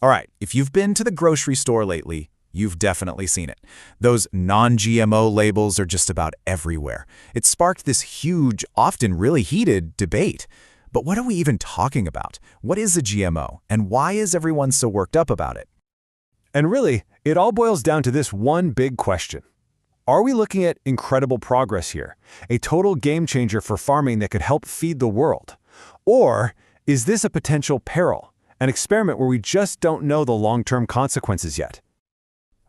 All right, if you've been to the grocery store lately, you've definitely seen it. Those non-GMO labels are just about everywhere. It sparked this huge, often really heated debate. But what are we even talking about? What is a GMO, and why is everyone so worked up about it? And really, it all boils down to this one big question. Are we looking at incredible progress here, a total game changer for farming that could help feed the world? Or is this a potential peril, an experiment where we just don't know the long-term consequences yet?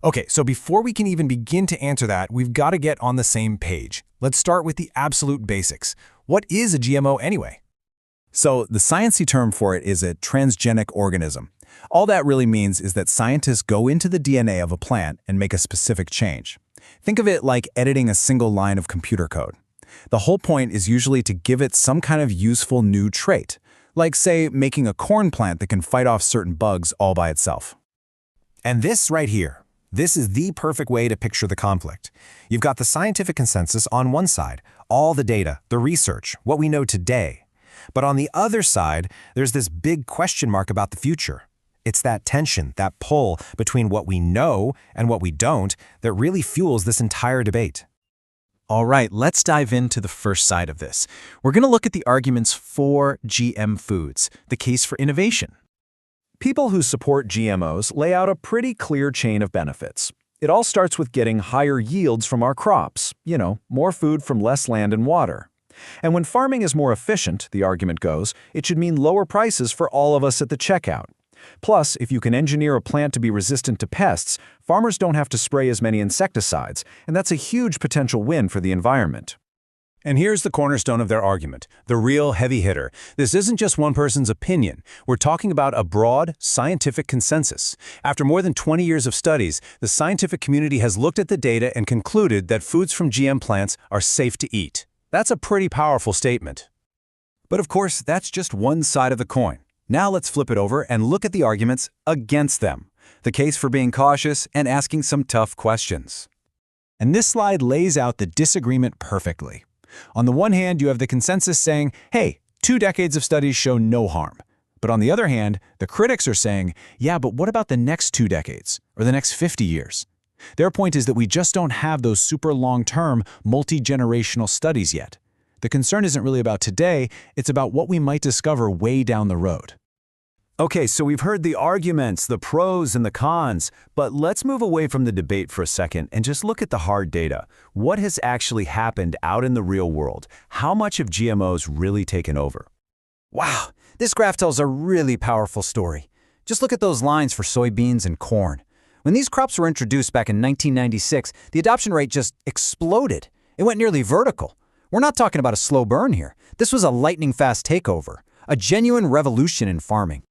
Okay, so before we can even begin to answer that, we've got to get on the same page. Let's start with the absolute basics. What is a GMO anyway? So the sciencey term for it is a transgenic organism. All that really means is that scientists go into the DNA of a plant and make a specific change. Think of it like editing a single line of computer code. The whole point is usually to give it some kind of useful new trait, like, say, making a corn plant that can fight off certain bugs all by itself. And this right here, this is the perfect way to picture the conflict. You've got the scientific consensus on one side, all the data, the research, what we know today. But on the other side, there's this big question mark about the future. It's that tension, that pull between what we know and what we don't that really fuels this entire debate. All right, let's dive into the first side of this. We're going to look at the arguments for GM foods, the case for innovation. People who support GMOs lay out a pretty clear chain of benefits. It all starts with getting higher yields from our crops, more food from less land and water. And when farming is more efficient, the argument goes, it should mean lower prices for all of us at the checkout. Plus, if you can engineer a plant to be resistant to pests, farmers don't have to spray as many insecticides, and that's a huge potential win for the environment. And here's the cornerstone of their argument, the real heavy hitter. This isn't just one person's opinion. We're talking about a broad, scientific consensus. After more than 20 years of studies, the scientific community has looked at the data and concluded that foods from GM plants are safe to eat. That's a pretty powerful statement. But of course, that's just one side of the coin. Now let's flip it over and look at the arguments against them, the case for being cautious and asking some tough questions. And this slide lays out the disagreement perfectly. On the one hand, you have the consensus saying, hey, 2 decades of studies show no harm. But on the other hand, the critics are saying, yeah, but what about the next 2 decades or the next 50 years? Their point is that we just don't have those super long-term, multi-generational studies yet. The concern isn't really about today, it's about what we might discover way down the road. Okay, so we've heard the arguments, the pros and the cons, but let's move away from the debate for a second and just look at the hard data. What has actually happened out in the real world? How much have GMOs really taken over? Wow, this graph tells a really powerful story. Just look at those lines for soybeans and corn. When these crops were introduced back in 1996, the adoption rate just exploded. It went nearly vertical. We're not talking about a slow burn here. This was a lightning-fast takeover, a genuine revolution in farming.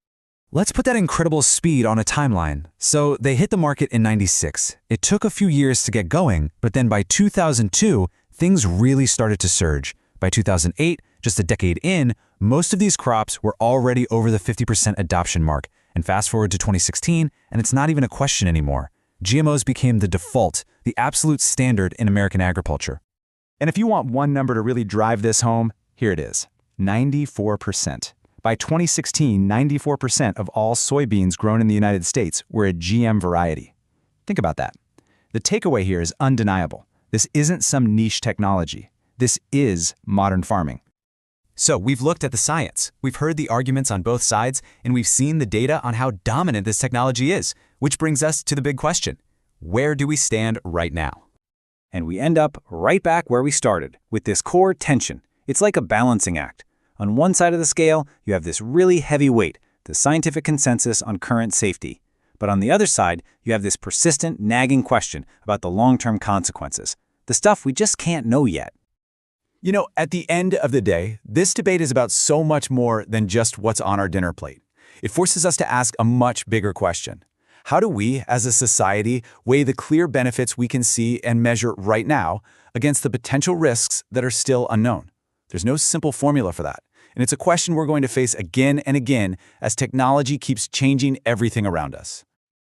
Let's put that incredible speed on a timeline. So they hit the market in '96. It took a few years to get going, but then by 2002, things really started to surge. By 2008, just a decade in, most of these crops were already over the 50% adoption mark. And fast forward to 2016, and it's not even a question anymore. GMOs became the default, the absolute standard in American agriculture. And if you want one number to really drive this home, here it is, 94%. By 2016, 94% of all soybeans grown in the United States were a GM variety. Think about that. The takeaway here is undeniable. This isn't some niche technology. This is modern farming. So we've looked at the science, we've heard the arguments on both sides, and we've seen the data on how dominant this technology is, which brings us to the big question. Where do we stand right now? And we end up right back where we started, with this core tension. It's like a balancing act. On one side of the scale, you have this really heavy weight, the scientific consensus on current safety. But on the other side, you have this persistent, nagging question about the long-term consequences, the stuff we just can't know yet. At the end of the day, this debate is about so much more than just what's on our dinner plate. It forces us to ask a much bigger question. How do we, as a society, weigh the clear benefits we can see and measure right now against the potential risks that are still unknown? There's no simple formula for that, and it's a question we're going to face again and again as technology keeps changing everything around us.